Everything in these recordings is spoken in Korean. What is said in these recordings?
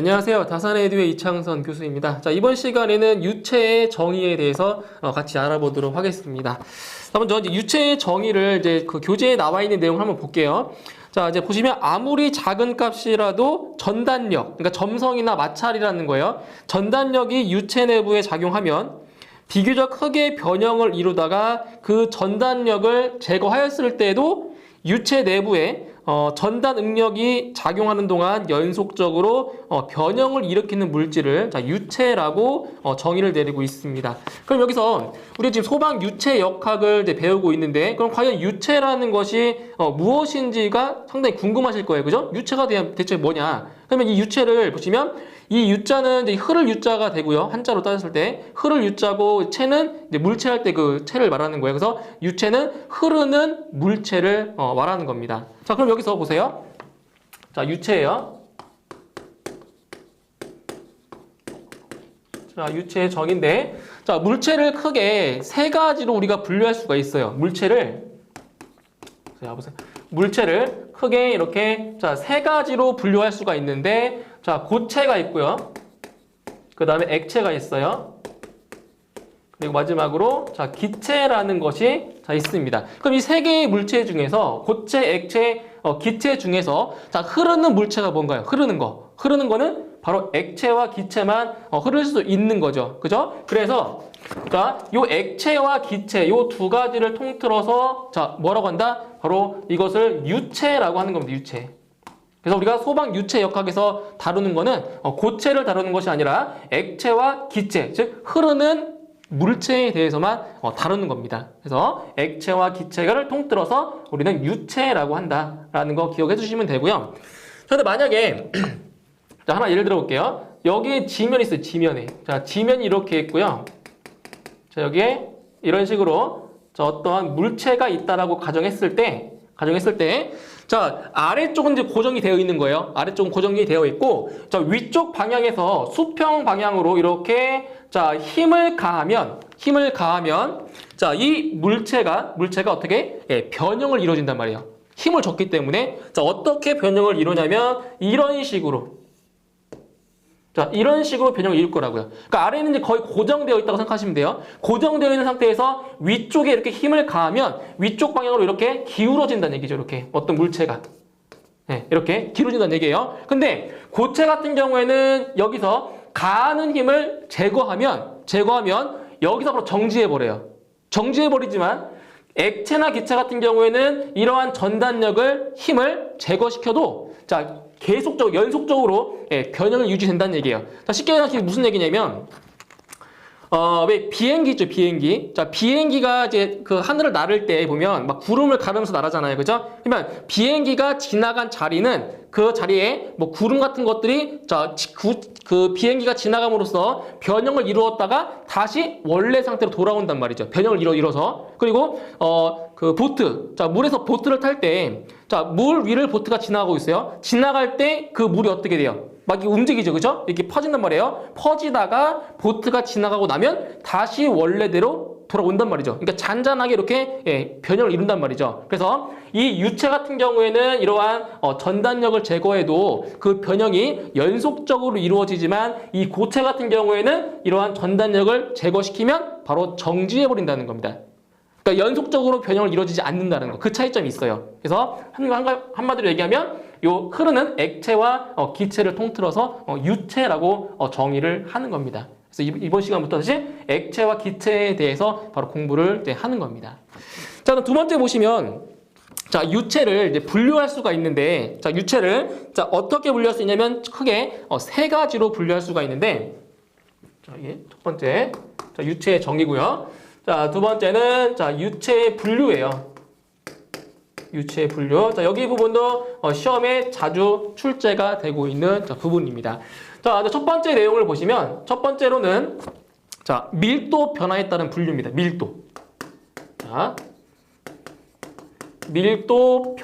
안녕하세요. 다산에듀의 이창선 교수입니다. 자, 이번 시간에는 유체의 정의에 대해서 같이 알아보도록 하겠습니다. 먼저 이제 유체의 정의를 이제 그 교재에 나와 있는 내용을 한번 볼게요. 자, 이제 보시면 아무리 작은 값이라도 전단력, 그러니까 점성이나 마찰이라는 거예요. 전단력이 유체 내부에 작용하면 비교적 크게 변형을 이루다가 그 전단력을 제거하였을 때에도 유체 내부에 전단 응력이 작용하는 동안 연속적으로 변형을 일으키는 물질을 유체라고 정의를 내리고 있습니다. 그럼 여기서 우리 지금 소방 유체 역학을 이제 배우고 있는데, 그럼 과연 유체라는 것이 무엇인지가 상당히 궁금하실 거예요, 그죠? 유체가 대체 뭐냐? 그러면 이 유체를 보시면 이 유자는 이제 흐를 유자가 되고요. 한자로 따졌을 때 흐를 유자고, 체는 이제 물체할 때 그 체를 말하는 거예요. 그래서 유체는 흐르는 물체를 말하는 겁니다. 자, 그럼 여기서 보세요. 자, 유체예요. 자, 유체의 정의인데, 자, 물체를 크게 세 가지로 우리가 분류할 수가 있어요. 물체를 크게 이렇게 세 가지로 분류할 수가 있는데, 자, 고체가 있고요. 그 다음에 액체가 있어요. 그리고 마지막으로 기체라는 것이 있습니다. 그럼 이 세 개의 물체 중에서 고체, 액체, 기체 중에서 흐르는 물체가 뭔가요? 흐르는 거는 바로 액체와 기체만 흐를 수 있는 거죠. 그죠? 그래서 요 액체와 기체 요 두 가지를 통틀어서 뭐라고 한다? 바로 이것을 유체라고 하는 겁니다. 유체. 그래서 우리가 소방 유체 역학에서 다루는 거는 고체를 다루는 것이 아니라 액체와 기체, 즉 흐르는 물체에 대해서만 다루는 겁니다. 그래서 액체와 기체를 통틀어서 우리는 유체라고 한다라는 거 기억해 주시면 되고요. 그런데 만약에 자, 하나 예를 들어 볼게요. 여기에 지면이 있어요. 지면에. 자, 지면이 이렇게 있고요. 자, 여기에 이런 식으로 어떠한 물체가 있다라고 가정했을 때 자, 아래쪽은 이제 고정이 되어 있는 거예요. 아래쪽은 고정이 되어 있고, 자, 위쪽 방향에서 수평 방향으로 이렇게 힘을 가하면 자, 이 물체가 어떻게 변형을 이루어진단 말이에요. 힘을 줬기 때문에. 자, 어떻게 변형을 이루냐면 이런 식으로 변형을 이룰 거라고요. 그러니까 아래는 이제 거의 고정되어 있다고 생각하시면 돼요. 고정되어 있는 상태에서 위쪽에 이렇게 힘을 가하면 위쪽 방향으로 이렇게 기울어진다는 얘기죠. 이렇게 어떤 물체가 이렇게 기울어진다는 얘기예요. 근데 고체 같은 경우에는 여기서 가하는 힘을 제거하면 여기서 바로 정지해버려요. 정지해버리지만 액체나 기체 같은 경우에는 이러한 전단력을 힘을 제거시켜도 계속적으로 연속적으로 변형을 유지된다는 얘기예요. 자, 쉽게 생각해 무슨 얘기냐면 왜 비행기 있죠, 비행기. 자, 비행기가 이제 그 하늘을 나를 때 보면 막 구름을 가르면서 날아잖아요. 그죠? 그러면 비행기가 지나간 자리는 그 자리에 뭐 구름 같은 것들이 그 비행기가 지나감으로써 변형을 이루었다가 다시 원래 상태로 돌아온단 말이죠. 변형을 이뤄서. 그리고 그 보트. 자, 물에서 보트를 탈 때 물 위를 보트가 지나가고 있어요. 지나갈 때 그 물이 어떻게 돼요? 막 움직이죠, 그죠? 이렇게 퍼진단 말이에요. 퍼지다가 보트가 지나가고 나면 다시 원래대로 돌아온단 말이죠. 그러니까 잔잔하게 이렇게 변형을 이룬단 말이죠. 그래서 이 유체 같은 경우에는 이러한 전단력을 제거해도 그 변형이 연속적으로 이루어지지만 이 고체 같은 경우에는 이러한 전단력을 제거시키면 바로 정지해버린다는 겁니다. 그러니까 연속적으로 변형을 이루어지지 않는다는 거, 그 차이점이 있어요. 그래서 한마디로 얘기하면 요 흐르는 액체와 기체를 통틀어서 유체라고 정의를 하는 겁니다. 그래서 이번 시간부터 다시 액체와 기체에 대해서 바로 공부를 이제 하는 겁니다. 자, 그럼 두 번째 보시면 유체를 이제 분류할 수가 있는데, 유체를 어떻게 분류할 수 있냐면 크게 세 가지로 분류할 수가 있는데, 이게 첫 번째 유체의 정의고요. 자, 두 번째는 유체의 분류예요. 유체의 분류. 자, 여기 부분도 시험에 자주 출제가 되고 있는 부분입니다. 자, 첫 번째 내용을 보시면 첫 번째로는 밀도 변화에 따른 분류입니다. 밀도. 자, 밀도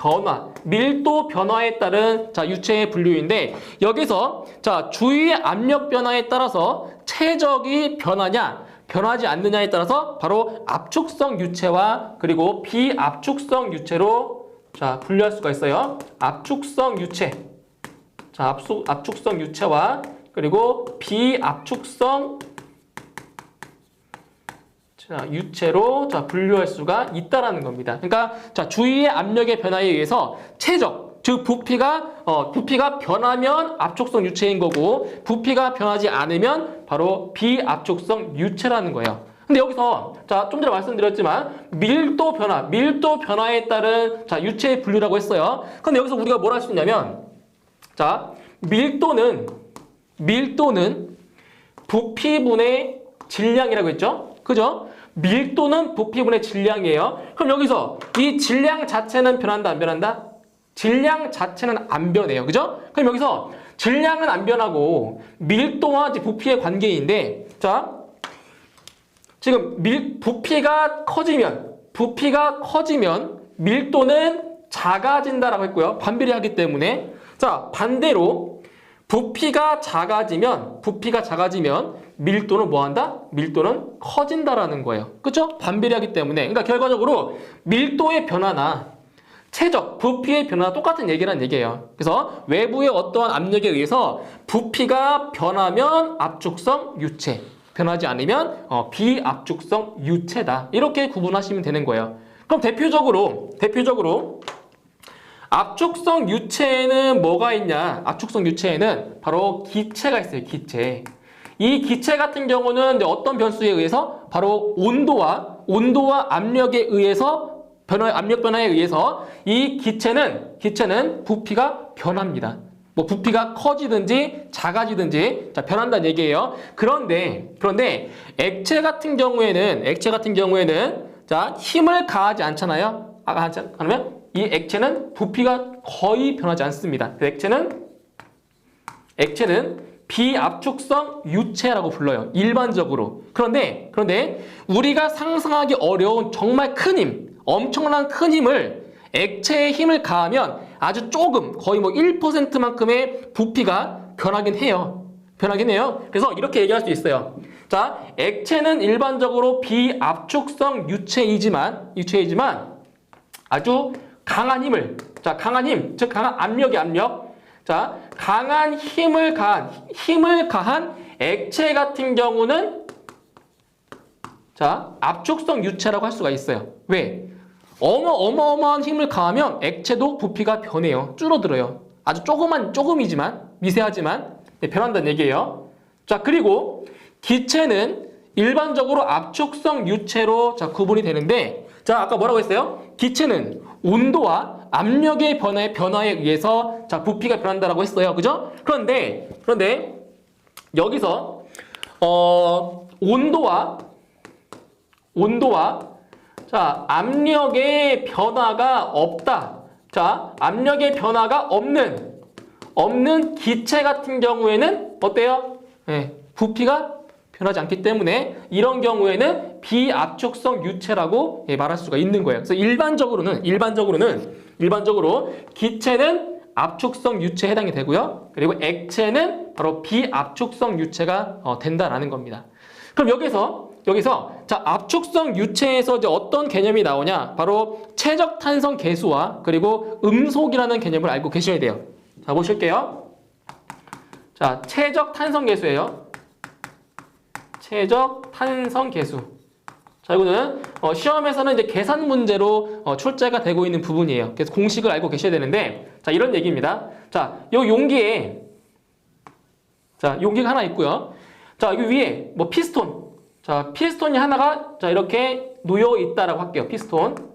변화에 따른 유체의 분류인데, 여기서 주위의 압력 변화에 따라서 최적이 변하지 않느냐에 따라서 바로 압축성 유체와 그리고 비압축성 유체로 분류할 수가 있어요. 압축성 유체. 자, 압축성 유체와 그리고 비압축성 자, 유체로 자, 분류할 수가 있다라는 겁니다. 그러니까 자, 주위의 압력의 변화에 의해서 최적, 즉 부피가 변하면 압축성 유체인 거고 부피가 변하지 않으면 바로 비압축성 유체라는 거예요. 근데 여기서 자, 좀 전에 말씀드렸지만 밀도 변화에 따른 자, 유체의 분류라고 했어요. 근데 여기서 우리가 뭘 할 수 있냐면 자, 밀도는 부피분의 질량이라고 했죠? 그죠? 밀도는 부피분의 질량이에요. 그럼 여기서 이 질량 자체는 변한다, 안 변한다? 질량 자체는 안 변해요. 그죠? 그럼 여기서 질량은 안 변하고 밀도와 부피의 관계인데 자, 지금 부피가 커지면 밀도는 작아진다라고 했고요. 반비례하기 때문에 자, 반대로 부피가 작아지면 밀도는 뭐한다? 밀도는 커진다라는 거예요. 그렇죠? 반비례하기 때문에. 그러니까 결과적으로 밀도의 변화나 최적, 부피의 변화가 똑같은 얘기란 얘기예요. 그래서 외부의 어떠한 압력에 의해서 부피가 변하면 압축성 유체, 변하지 않으면 비압축성 유체다. 이렇게 구분하시면 되는 거예요. 그럼 대표적으로 압축성 유체에는 뭐가 있냐? 압축성 유체에는 바로 기체가 있어요. 기체. 이 기체 같은 경우는 어떤 변수에 의해서 바로 온도와 압력에 의해서 압력 변화에 의해서 이 기체는 부피가 변합니다. 뭐 부피가 커지든지 작아지든지 자, 변한다는 얘기예요. 그런데 액체 같은 경우에는 자, 힘을 가하지 않잖아요. 그러면 이 액체는 부피가 거의 변하지 않습니다. 액체는 비압축성 유체라고 불러요. 일반적으로. 그런데 우리가 상상하기 어려운 정말 큰 힘, 엄청난 큰 힘을 액체에 힘을 가하면 아주 조금 거의 뭐 1%만큼의 부피가 변하긴 해요. 그래서 이렇게 얘기할 수 있어요. 자, 액체는 일반적으로 비압축성 유체이지만 아주 강한 힘을, 자, 강한 힘, 즉 강한 압력. 자, 강한 힘을 가한 액체 같은 경우는 자, 압축성 유체라고 할 수가 있어요. 왜? 어마어마한 힘을 가하면 액체도 부피가 변해요. 줄어들어요. 아주 조금이지만, 미세하지만 변한다는 얘기예요. 자, 그리고 기체는 일반적으로 압축성 유체로 자, 구분이 되는데 자, 아까 뭐라고 했어요? 기체는 온도와 압력의 변화에 의해서 자, 부피가 변한다라고 했어요. 그죠? 그런데 여기서 온도와 자, 압력의 변화가 없다. 자, 압력의 변화가 없는 기체 같은 경우에는 어때요? 네, 부피가 변하지 않기 때문에 이런 경우에는 비압축성 유체라고 말할 수가 있는 거예요. 그래서 일반적으로 기체는 압축성 유체에 해당이 되고요. 그리고 액체는 바로 비압축성 유체가 된다라는 겁니다. 그럼 여기서 자, 압축성 유체에서 이제 어떤 개념이 나오냐? 바로 최적 탄성 계수와 그리고 음속이라는 개념을 알고 계셔야 돼요. 자, 보실게요. 자, 최적 탄성 계수예요. 최적 탄성 계수. 자, 이거는 시험에서는 이제 계산 문제로 출제가 되고 있는 부분이에요. 그래서 공식을 알고 계셔야 되는데, 자, 이런 얘기입니다. 자, 요 용기에 자, 용기가 하나 있고요. 자, 여기 위에 뭐 피스톤. 자, 피스톤이 하나가 자, 이렇게 놓여 있다라고 할게요. 피스톤.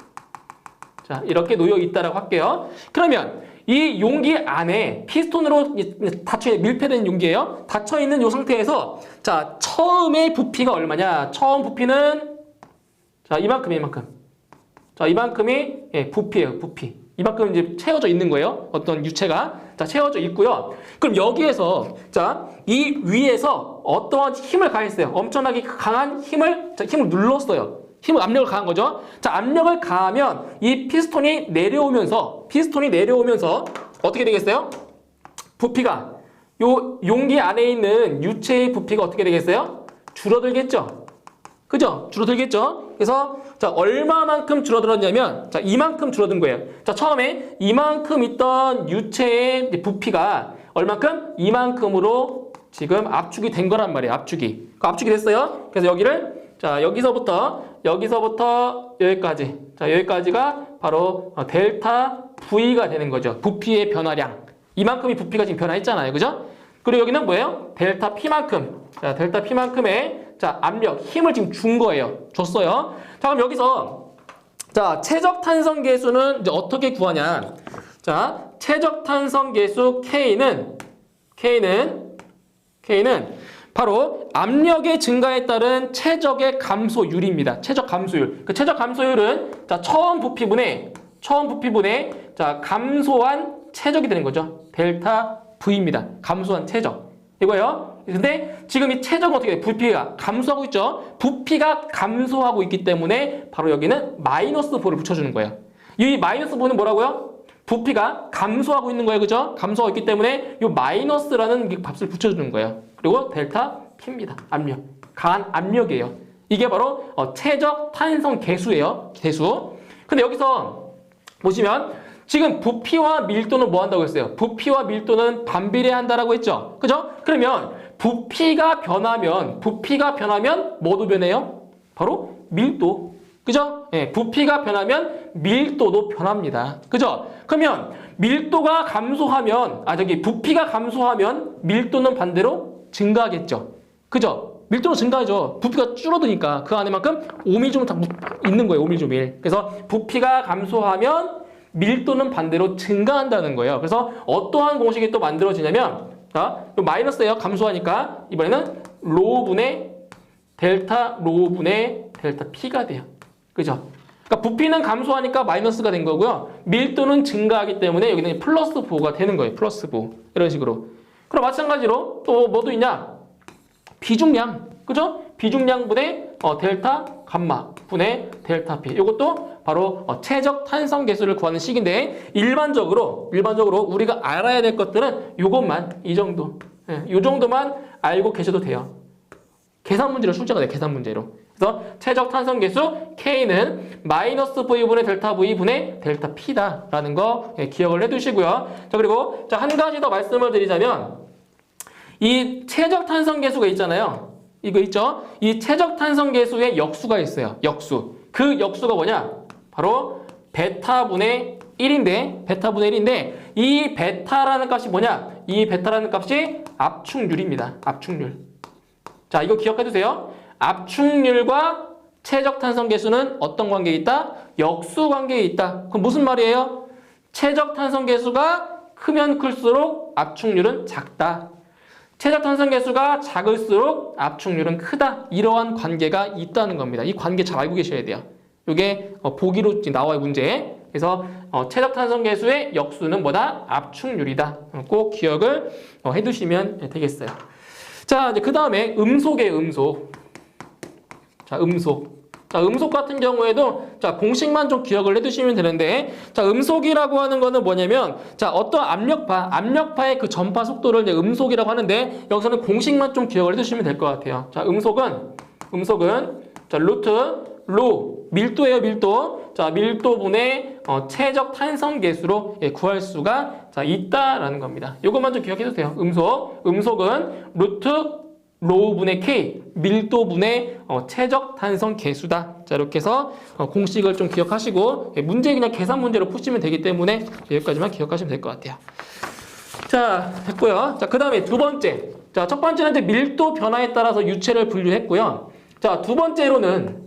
자, 이렇게 놓여 있다라고 할게요. 그러면 이 용기 안에 피스톤으로 밀폐된 용기예요. 닫혀 있는 이 상태에서 자, 처음의 부피가 얼마냐? 처음 부피는 자, 이만큼. 자, 이만큼이 부피예요. 부피. 이만큼 이제 채워져 있는 거예요. 어떤 유체가 자, 채워져 있고요. 그럼 여기에서 자, 이 위에서 어떠한 힘을 가했어요. 엄청나게 강한 힘을 눌렀어요. 압력을 가한 거죠. 자, 압력을 가하면 이 피스톤이 내려오면서 어떻게 되겠어요? 부피가 요 용기 안에 있는 유체의 부피가 어떻게 되겠어요? 줄어들겠죠. 그죠? 줄어들겠죠. 그래서 자, 얼마만큼 줄어들었냐면 자, 이만큼 줄어든 거예요. 자, 처음에 이만큼 있던 유체의 부피가 얼만큼? 이만큼으로 지금 압축이 된 거란 말이에요. 압축이. 압축이 됐어요. 그래서 여기를 자 여기서부터 여기까지 자 여기까지가 바로 델타 V가 되는 거죠. 부피의 변화량. 이만큼이 부피가 지금 변화했잖아요. 그죠? 그리고 여기는 뭐예요? 델타 P만큼. 자 델타 P만큼의 자 압력, 힘을 지금 준 거예요. 줬어요. 자 그럼 여기서 자 최적 탄성 계수는 이제 어떻게 구하냐? 자 최적 탄성 계수 K는 바로 압력의 증가에 따른 최적의 감소율입니다. 최적 감소율. 그 최적 감소율은 자 처음 부피분의 자 감소한 최적이 되는 거죠. 델타 V입니다. 감소한 최적. 이거예요. 근데 지금 이 최적은 어떻게 돼? 부피가 감소하고 있죠. 부피가 감소하고 있기 때문에 바로 여기는 마이너스 4를 붙여주는 거예요. 이 마이너스 4는 뭐라고요? 부피가 감소하고 있는 거예요. 그죠? 감소하고 있기 때문에 이 마이너스라는 값을 붙여주는 거예요. 그리고 델타 P입니다. 압력. 강한 압력이에요. 이게 바로 최적 탄성 계수예요. 계수. 근데 여기서 보시면 지금 부피와 밀도는 뭐 한다고 했어요? 부피와 밀도는 반비례한다라고 했죠. 그죠? 그러면 부피가 변하면 뭐도 변해요? 바로 밀도. 그죠? 예, 부피가 변하면 밀도도 변합니다. 그죠? 그러면 밀도가 감소하면 부피가 감소하면 밀도는 반대로 증가하겠죠. 그죠? 밀도는 증가하죠. 부피가 줄어드니까 그 안에만큼 오밀조밀 다 있는 거예요. 오밀조밀. 그래서 부피가 감소하면 밀도는 반대로 증가한다는 거예요. 그래서 어떠한 공식이 또 만들어지냐면 자, 마이너스예요. 감소하니까 이번에는 델타 로우분의 델타 P가 돼요. 그죠? 그러니까 부피는 감소하니까 마이너스가 된 거고요. 밀도는 증가하기 때문에 여기는 플러스 4가 되는 거예요. 플러스 4. 이런 식으로. 그럼 마찬가지로 또 뭐도 있냐? 비중량. 그죠? 비중량분의 델타 감마 분의 델타 P. 이것도 바로 최적 탄성 계수를 구하는 식인데 일반적으로 우리가 알아야 될 것들은 이것만 이 정도. 예, 이 정도만 알고 계셔도 돼요. 계산 문제로 출제가 돼요. 계산 문제로. 그래서 최적 탄성 계수 K는 마이너스 V분의 델타 V분의 델타 P다라는 거 기억을 해두시고요. 자 그리고 한 가지 더 말씀을 드리자면 이 최적 탄성 계수가 있잖아요. 이거 있죠? 이 최적 탄성 계수에 역수가 있어요. 역수. 그 역수가 뭐냐? 바로 베타분의 1인데 이 베타라는 값이 뭐냐? 이 베타라는 값이 압축률입니다. 압축률. 자, 이거 기억해 두세요. 압축률과 최적 탄성 계수는 어떤 관계에 있다? 역수 관계에 있다. 그럼 무슨 말이에요? 최적 탄성 계수가 크면 클수록 압축률은 작다. 최적 탄성 계수가 작을수록 압축률은 크다. 이러한 관계가 있다는 겁니다. 이 관계 잘 알고 계셔야 돼요. 이게 보기로 나와요, 문제에. 그래서 최적 탄성 계수의 역수는 뭐다? 압축률이다. 꼭 기억을 해두시면 되겠어요. 자, 이제 그 다음에 음속이에요, 음속. 자, 음속. 자, 음속 같은 경우에도 자, 공식만 좀 기억을 해두시면 되는데, 자, 음속이라고 하는 거는 뭐냐면, 자, 어떤 압력파의 그 전파 속도를 이제 음속이라고 하는데, 여기서는 공식만 좀 기억을 해두시면 될 것 같아요. 자, 음속은 자, 루트 로 밀도예요, 밀도. 자, 밀도분의 최적 탄성 계수로 구할 수가 자, 있다라는 겁니다. 이것만 좀 기억해 주세요. 음속은 루트 로우분의 K, 밀도분의 최적 탄성 계수다. 자, 이렇게 해서 공식을 좀 기억하시고 문제 그냥 계산 문제로 푸시면 되기 때문에 여기까지만 기억하시면 될 것 같아요. 자, 됐고요. 자, 그 다음에 두 번째. 자, 첫 번째는 이제 밀도 변화에 따라서 유체를 분류했고요. 자, 두 번째로는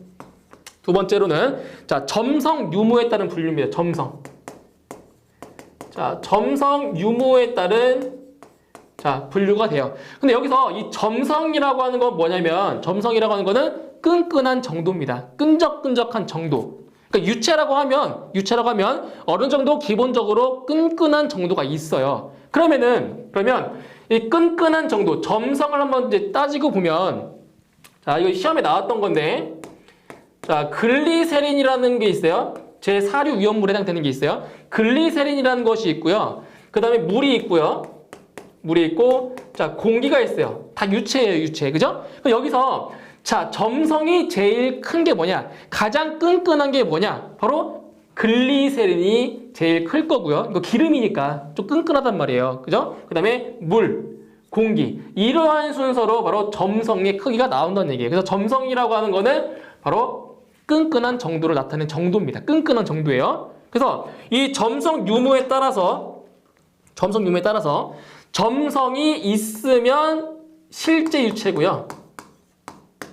자, 점성 유무에 따른 분류입니다. 점성. 자, 점성 유무에 따른 자, 분류가 돼요. 근데 여기서 이 점성이라고 하는 건 뭐냐면 점성이라고 하는 거는 끈끈한 정도입니다. 끈적끈적한 정도. 그러니까 유체라고 하면 어느 정도 기본적으로 끈끈한 정도가 있어요. 그러면 이 끈끈한 정도, 점성을 한번 이제 따지고 보면 자, 이거 시험에 나왔던 건데 자, 글리세린이라는 게 있어요. 제4류 위험물에 해당되는 게 있어요. 글리세린이라는 것이 있고요. 그 다음에 물이 있고, 자, 공기가 있어요. 다 유체예요, 유체. 그죠? 그럼 여기서, 자, 점성이 제일 큰 게 뭐냐? 가장 끈끈한 게 뭐냐? 바로 글리세린이 제일 클 거고요. 이거 기름이니까 좀 끈끈하단 말이에요. 그죠? 그 다음에 물, 공기. 이러한 순서로 바로 점성의 크기가 나온다는 얘기예요. 그래서 점성이라고 하는 거는 바로 끈끈한 정도를 나타내는 정도입니다. 끈끈한 정도예요. 그래서 이 점성 유무에 따라서 점성이 있으면 실제 유체고요.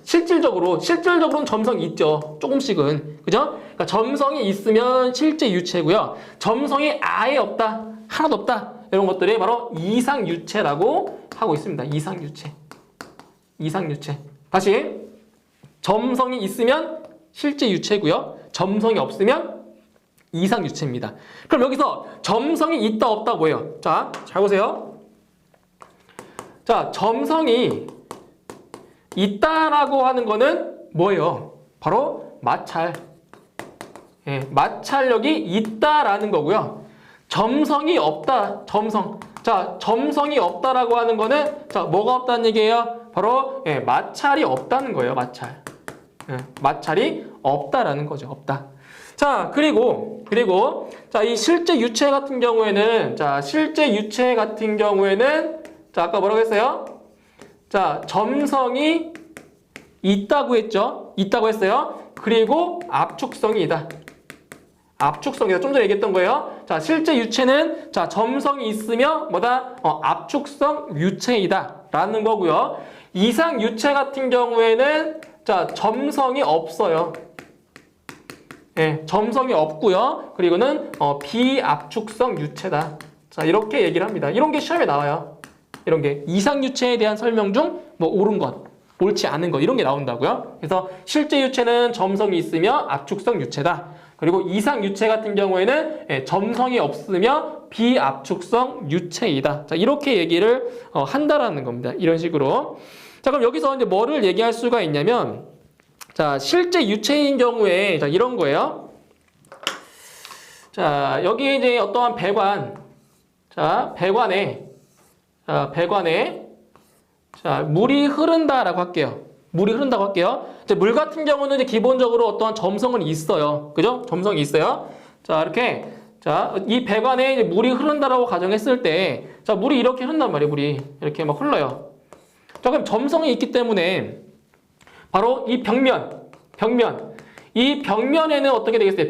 실질적으로는 점성이 있죠. 조금씩은. 그죠? 그러니까 점성이 있으면 실제 유체고요. 점성이 아예 없다. 하나도 없다. 이런 것들이 바로 이상유체라고 하고 있습니다. 이상유체. 다시. 점성이 있으면 실제 유체고요. 점성이 없으면 이상유체입니다. 그럼 여기서 점성이 있다 없다 뭐예요? 자, 잘 보세요. 자, 점성이 있다라고 하는 거는 뭐예요? 바로 마찰. 예, 마찰력이 있다라는 거고요. 점성이 없다. 자, 점성이 없다라고 하는 거는 자, 뭐가 없다는 얘기예요? 바로 예, 마찰이 없다는 거예요. 예, 마찰이 없다라는 거죠. 없다. 자, 그리고 자, 이 실제 유체 같은 경우에는 자, 아까 뭐라고 했어요? 자, 점성이 있다고 했죠? 있다고 했어요. 그리고 압축성이다. 좀 전에 얘기했던 거예요. 자, 실제 유체는 자, 점성이 있으며 뭐다? 압축성 유체이다. 라는 거고요. 이상 유체 같은 경우에는 자, 점성이 없어요. 예, 점성이 없고요. 그리고는 비압축성 유체다. 자, 이렇게 얘기를 합니다. 이런 게 시험에 나와요. 이런 게 이상 유체에 대한 설명 중 뭐 옳은 것, 옳지 않은 것 이런 게 나온다고요. 그래서 실제 유체는 점성이 있으며 압축성 유체다. 그리고 이상 유체 같은 경우에는 예, 점성이 없으며 비압축성 유체이다. 자, 이렇게 얘기를 한다라는 겁니다. 이런 식으로. 자, 그럼 여기서 이제 뭐를 얘기할 수가 있냐면 자, 실제 유체인 경우에 자, 이런 거예요. 자, 여기 이제 어떠한 배관. 자, 배관에 자, 물이 흐른다라고 할게요. 이제 물 같은 경우는 이제 기본적으로 어떠한 점성은 있어요. 그죠? 점성이 있어요. 자, 이렇게 자, 이 배관에 이제 물이 흐른다라고 가정했을 때 자, 물이 이렇게 흐른단 말이에요. 물이 이렇게 막 흘러요. 자, 그럼 점성이 있기 때문에 바로 이 벽면. 이 벽면에는 어떻게 되겠어요?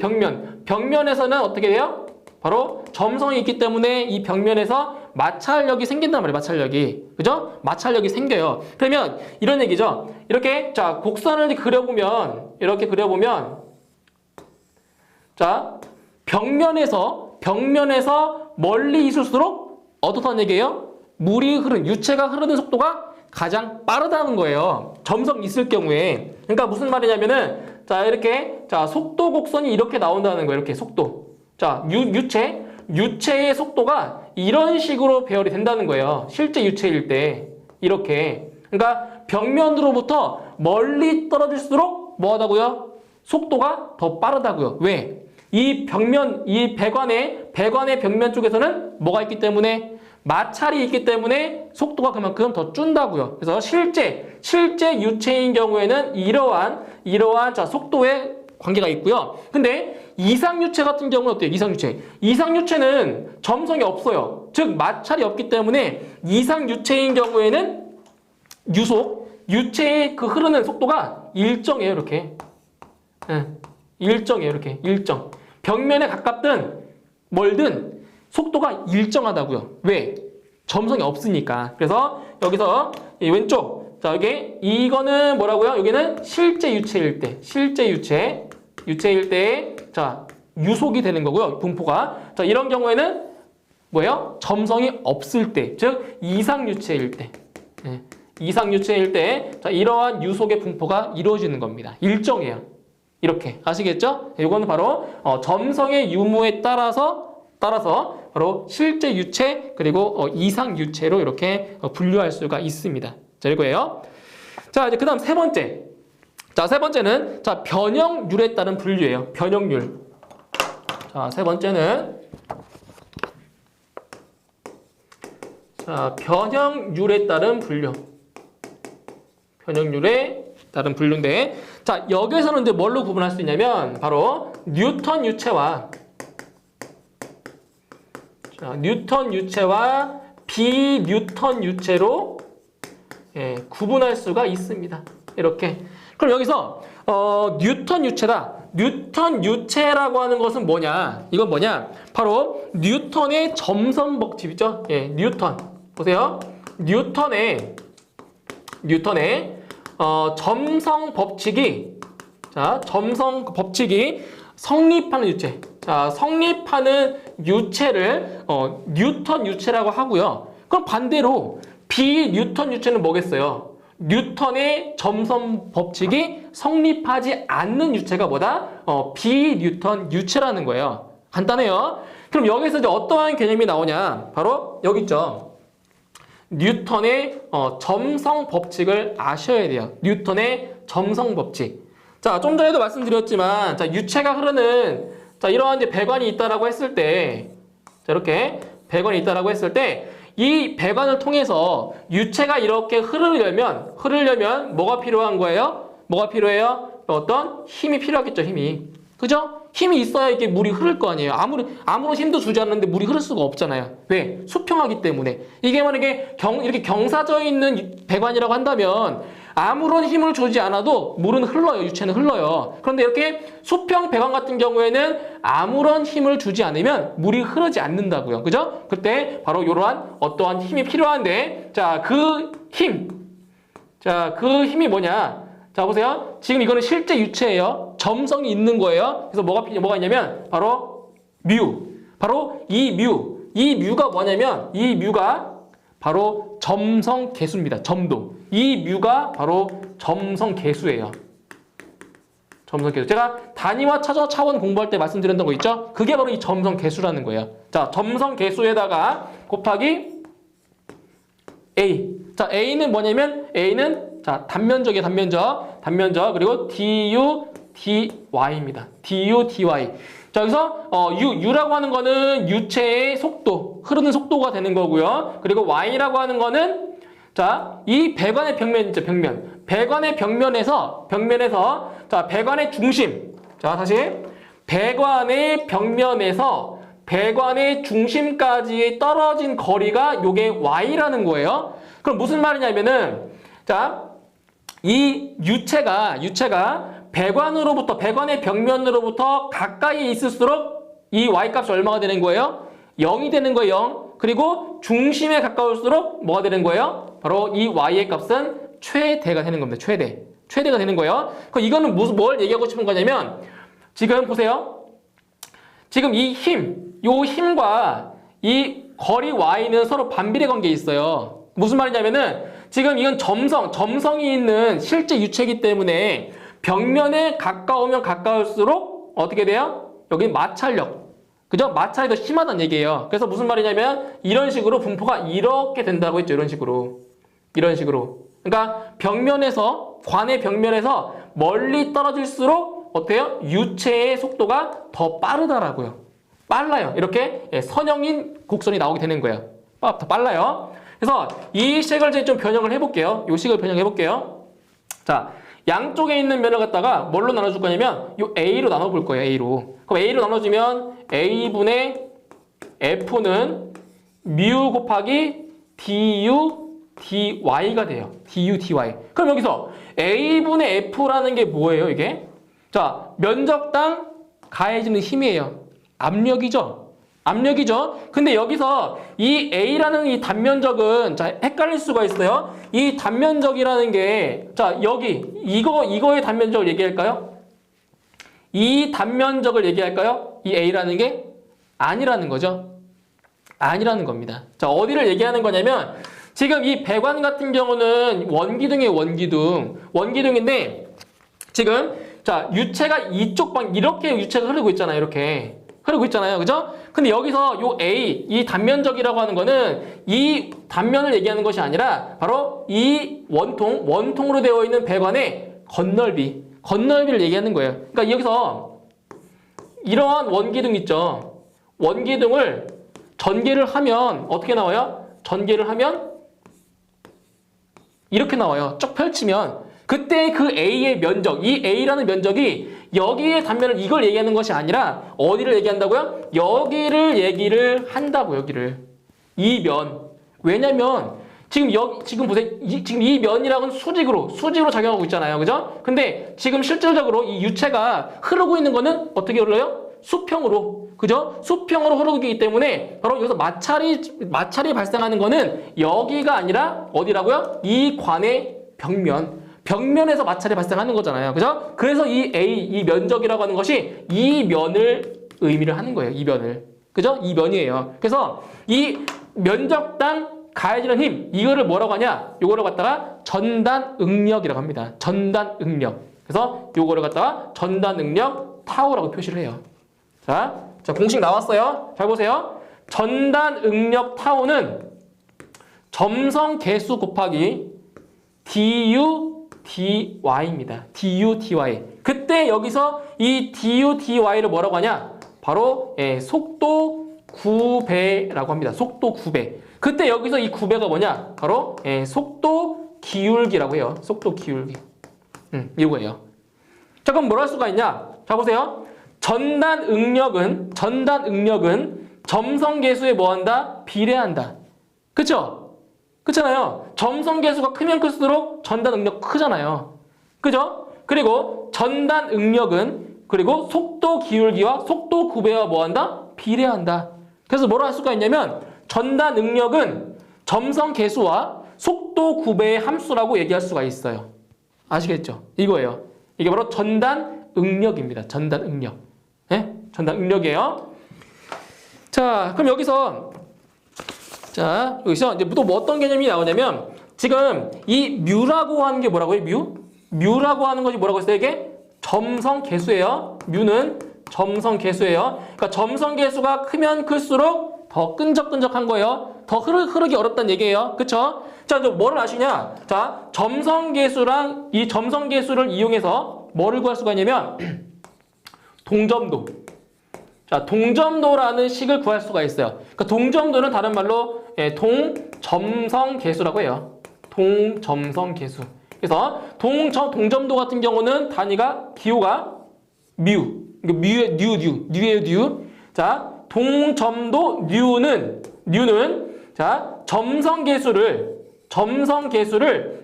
벽면에서는 어떻게 돼요? 바로 점성이 있기 때문에 이 벽면에서 마찰력이 생긴단 말이에요. 그죠? 마찰력이 생겨요. 그러면 이런 얘기죠. 이렇게 자, 곡선을 그려보면 자, 벽면에서 멀리 있을수록 어떻다는 얘기예요? 유체가 흐르는 속도가 가장 빠르다는 거예요. 점성 있을 경우에. 그러니까 무슨 말이냐면은 자, 이렇게 자, 속도 곡선이 이렇게 나온다는 거예요. 이렇게 속도. 자, 유체의 속도가 이런 식으로 배열이 된다는 거예요. 실제 유체일 때. 이렇게. 그러니까 벽면으로부터 멀리 떨어질수록 뭐 하다고요? 속도가 더 빠르다고요. 왜? 이 배관의 벽면 쪽에서는 뭐가 있기 때문에? 마찰이 있기 때문에 속도가 그만큼 더 준다고요. 그래서 실제 유체인 경우에는 이러한 자, 속도의 관계가 있고요. 근데 이상유체 같은 경우는 어때요? 이상유체는 점성이 없어요. 즉 마찰이 없기 때문에 이상유체인 경우에는 유체의 그 흐르는 속도가 일정해요. 이렇게. 네, 일정해요. 이렇게. 일정. 벽면에 가깝든 멀든 속도가 일정하다고요. 왜? 점성이 없으니까. 그래서 여기서 이 왼쪽 자, 여기 이거는 뭐라고요? 여기는 실제 유체일 때 자, 유속이 되는 거고요. 분포가. 자, 이런 경우에는 뭐예요? 점성이 없을 때, 즉 이상유체일 때. 네. 이상유체일 때 자, 이러한 유속의 분포가 이루어지는 겁니다. 일정해요. 이렇게. 아시겠죠? 이거는 바로 점성의 유무에 따라서 바로 실제 유체 그리고 이상 유체로 이렇게 분류할 수가 있습니다. 자, 이거예요. 자, 이제 그다음 세 번째. 자, 세 번째는 자, 변형률에 따른 분류예요. 변형률. 자, 세 번째는 자, 변형률에 따른 분류인데 자, 여기서는 이제 뭘로 구분할 수 있냐면 바로 뉴턴 유체와 뉴턴 유체와 비뉴턴 유체로 구분할 수가 있습니다. 이렇게. 그럼 여기서 뉴턴 유체다. 뉴턴 유체라고 하는 것은 뭐냐? 이건 뭐냐? 바로 뉴턴의 점성 법칙이죠. 뉴턴. 보세요. 뉴턴의 점성 법칙이 점성 법칙이 성립하는 유체. 자, 성립하는 유체를 뉴턴 유체라고 하고요. 그럼 반대로 비뉴턴 유체는 뭐겠어요? 뉴턴의 점성 법칙이 성립하지 않는 유체가 뭐다? 비뉴턴 유체라는 거예요. 간단해요. 그럼 여기서 이제 어떠한 개념이 나오냐? 바로 여기 있죠. 뉴턴의 점성 법칙을 아셔야 돼요. 뉴턴의 점성 법칙. 자, 좀 전에도 말씀드렸지만, 자, 유체가 흐르는, 자, 이러한 이제 배관이 있다라고 했을 때, 자, 이렇게 배관이 있다라고 했을 때, 이 배관을 통해서 유체가 이렇게 흐르려면 뭐가 필요한 거예요? 뭐가 필요해요? 어떤 힘이 필요하겠죠, 힘이. 그죠? 힘이 있어야 이게 물이 흐를 거 아니에요. 아무런 힘도 주지 않는데 물이 흐를 수가 없잖아요. 왜? 수평하기 때문에. 이게 만약에 이렇게 경사져 있는 배관이라고 한다면 아무런 힘을 주지 않아도 물은 흘러요. 유체는 흘러요. 그런데 이렇게 수평 배관 같은 경우에는 아무런 힘을 주지 않으면 물이 흐르지 않는다고요. 그죠? 그때 바로 이러한 어떠한 힘이 필요한데, 자, 그 힘이 뭐냐? 자, 보세요. 지금 이거는 실제 유체예요. 점성이 있는 거예요. 그래서 뭐가 있냐면 바로 바로 이 뮤가 뭐냐면 이 뮤가 바로 점성 계수입니다. 점도. 이 뮤가 바로 점성 계수예요. 점성 계수. 제가 단위와 차원 공부할 때 말씀드렸던 거 있죠? 그게 바로 이 점성 계수라는 거예요. 자, 점성 계수에다가 곱하기 A. 자, A는 뭐냐면 A는 자, 단면적이에요. 단면적. 그리고 du dy입니다. du dy. 자, 여기서 u라고 하는 거는 유체의 속도, 흐르는 속도가 되는 거고요. 그리고 y라고 하는 거는 자, 이 배관의 벽면 있죠, 벽면. 배관의 벽면에서 자, 배관의 중심. 자, 다시 배관의 벽면에서 배관의 중심까지 떨어진 거리가 요게 y라는 거예요. 그럼 무슨 말이냐면은 자, 이 유체가 배관의 벽면으로부터 가까이 있을수록 이 y값이 얼마가 되는 거예요? 0이 되는 거예요, 0. 그리고 중심에 가까울수록 뭐가 되는 거예요? 바로 이 y의 값은 최대가 되는 겁니다. 최대가 되는 거예요. 그럼 이거는 뭘 얘기하고 싶은 거냐면 지금 보세요. 지금 이 힘과 이 거리 y는 서로 반비례 관계에 있어요. 무슨 말이냐면은 지금 이건 점성이 있는 실제 유체이기 때문에 벽면에 가까우면 가까울수록 어떻게 돼요? 여기 마찰력. 그죠? 마찰이 더 심하다는 얘기예요. 그래서 무슨 말이냐면 이런 식으로 분포가 이렇게 된다고 했죠. 이런 식으로. 그러니까 관의 벽면에서 멀리 떨어질수록 어때요? 유체의 속도가 더 빠르다라고요. 빨라요. 이렇게 선형인 곡선이 나오게 되는 거예요. 더 빨라요. 그래서 이 식을 이제 좀 변형을 해볼게요. 이 식을 변형해볼게요. 자, 양쪽에 있는 면을 갖다가 뭘로 나눠줄 거냐면 이 A로 나눠볼 거예요. A로. 그럼 A로 나눠주면 A분의 F는 뮤 곱하기 du dy가 돼요. du dy. 그럼 여기서 A분의 F라는 게 뭐예요, 이게? 자, 면적당 가해지는 힘이에요. 압력이죠. 근데 여기서 이 A라는 이 단면적은 자, 헷갈릴 수가 있어요. 이 단면적이라는 게 자, 여기 이거의 단면적을 얘기할까요? 이 단면적을 얘기할까요? 이 A라는 게 아니라는 거죠. 아니라는 겁니다. 자, 어디를 얘기하는 거냐면 지금 이 배관 같은 경우는 원기둥이에요, 원기둥인데 지금 자, 유체가 이쪽 이렇게 유체가 흐르고 있잖아요. 이렇게 흐르고 있잖아요. 그죠? 근데 여기서 요 A, 이 단면적이라고 하는 거는 이 단면을 얘기하는 것이 아니라 바로 이 원통으로 되어 있는 배관의 건널비를 얘기하는 거예요. 그러니까 여기서 이러한 원기둥 있죠. 원기둥을 전개를 하면 어떻게 나와요? 전개를 하면 이렇게 나와요. 쭉 펼치면 그때 그 A의 면적, 이 A라는 면적이 여기의 단면을 이걸 얘기하는 것이 아니라 어디를 얘기한다고요? 여기를 얘기를 한다고, 여기를. 이 면. 왜냐면 지금 보세요. 지금 이 면이랑은 수직으로 작용하고 있잖아요. 그죠? 근데 지금 실질적으로 이 유체가 흐르고 있는 거는 어떻게 흘러요? 수평으로. 그죠? 수평으로 흐르고 있기 때문에 바로 여기서 마찰이 발생하는 거는 여기가 아니라 어디라고요? 이 관의 벽면에서 마찰이 발생하는 거잖아요. 그죠? 그래서 이 면적이라고 하는 것이 이 면을 의미를 하는 거예요. 이 면을. 그죠? 이 면이에요. 그래서 이 면적당 가해지는 힘, 이거를 뭐라고 하냐? 요거를 갖다가 전단응력이라고 합니다. 전단응력. 그래서 요거를 갖다가 전단응력 타우라고 표시를 해요. 자, 공식 나왔어요. 잘 보세요. 전단응력 타우는 점성 개수 곱하기 du dy입니다. du dy. 그때 여기서 이 du dy를 뭐라고 하냐? 바로 속도 9배라고 합니다. 속도 9배. 그때 여기서 이 9배가 뭐냐? 바로 속도 기울기라고 해요. 속도 기울기. 이거예요. 자, 그럼 뭘 할 수가 있냐? 자, 보세요. 전단응력은 점성계수에 뭐한다? 비례한다. 그쵸? 그렇잖아요. 점성계수가 크면 클수록 전단응력 크잖아요. 그죠? 그리고 전단응력은 그리고 속도 기울기와 속도 9배와 뭐한다? 비례한다. 그래서 뭐라 할 수가 있냐면 전단응력은 점성계수와 속도 9배의 함수라고 얘기할 수가 있어요. 아시겠죠? 이거예요. 이게 바로 전단응력입니다. 전단응력. 네? 전단응력이에요. 자, 그럼 여기서 이제 또 뭐 어떤 개념이 나오냐면 지금 이 뮤라고 하는 게 뭐라고요? 뮤라고 하는 것이 뭐라고 했어요? 이게 점성계수예요. 뮤는 점성계수예요. 그러니까 점성계수가 크면 클수록 더 끈적끈적한 거예요. 더 흐르기 어렵다는 얘기예요. 그쵸? 자, 이제 뭐를 아시냐? 자, 점성계수랑 이 점성계수를 이용해서 뭐를 구할 수가 있냐면 동점도. 자, 동점도라는 식을 구할 수가 있어요. 그러니까 동점도는 다른 말로 동점성계수라고 해요. 동점성계수. 그래서 동점도 같은 경우는 단위가 기호가 뮤. 뉴예요. 자, 동점도 뉴는 자, 점성계수를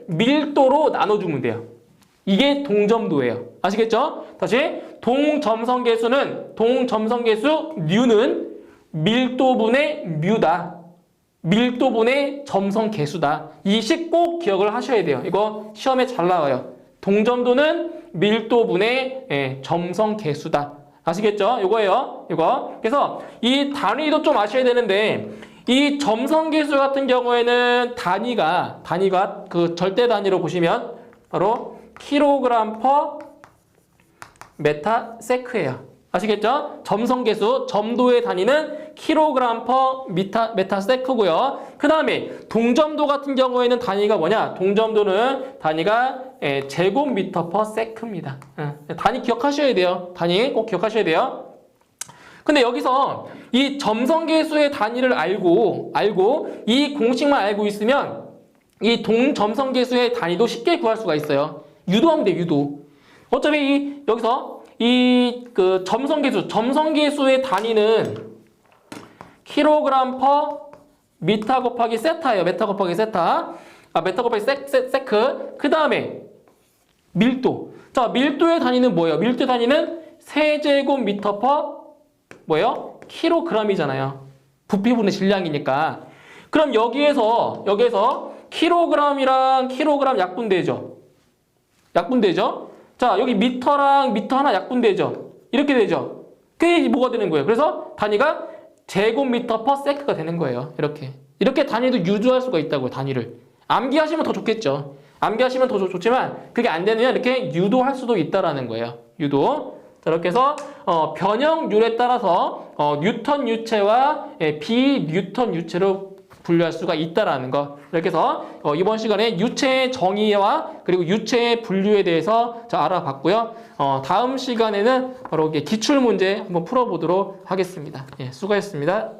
밀도로 나눠주면 돼요. 이게 동점도예요. 아시겠죠? 다시 동점성계수 뉴는 밀도분의 뮤다. 밀도분의 점성계수다. 이 식 꼭 기억을 하셔야 돼요. 이거 시험에 잘 나와요. 동점도는 밀도분의 점성계수다. 아시겠죠? 이거예요. 이거. 그래서 이 단위도 좀 아셔야 되는데 이 점성계수 같은 경우에는 단위가 그 절대 단위로 보시면 바로 킬로그램 퍼 메타세크예요. 아시겠죠? 점성계수, 점도의 단위는 킬로그램 퍼 메타세크고요. 그 다음에 동점도 같은 경우에는 단위가 뭐냐? 동점도는 단위가 제곱미터 퍼 세크입니다. 단위 기억하셔야 돼요. 단위 꼭 기억하셔야 돼요. 근데 여기서 이 점성계수의 단위를 알고 이 공식만 알고 있으면 이 동점성계수의 단위도 쉽게 구할 수가 있어요. 유도하면 돼, 유도. 어차피 여기서 그 점성계수의 단위는 킬로그램 퍼 미터 곱하기 세타예요. 메타 곱하기 세타. 메타 곱하기 세크. 그 다음에 밀도. 자, 밀도의 단위는 뭐예요? 밀도의 단위는 세제곱미터 퍼 뭐예요? 킬로그램이잖아요. 부피분의 질량이니까. 그럼 여기에서 킬로그램이랑 킬로그램 약분되죠. 자, 여기 미터랑 미터 하나 약분되죠. 이렇게 되죠. 그게 뭐가 되는 거예요? 그래서 단위가 제곱미터 퍼 세크가 되는 거예요. 이렇게 단위도 유도할 수가 있다고요. 단위를. 암기하시면 더 좋겠죠. 암기하시면 더 좋지만 그게 안 되면 이렇게 유도할 수도 있다라는 거예요. 유도. 자, 이렇게 해서 변형률에 따라서 뉴턴 유체와 비뉴턴 유체로 분류할 수가 있다라는 거. 이렇게 해서 이번 시간에 유체의 정의와 그리고 유체의 분류에 대해서 알아봤고요. 다음 시간에는 바로 기출 문제 한번 풀어보도록 하겠습니다. 예, 수고하셨습니다.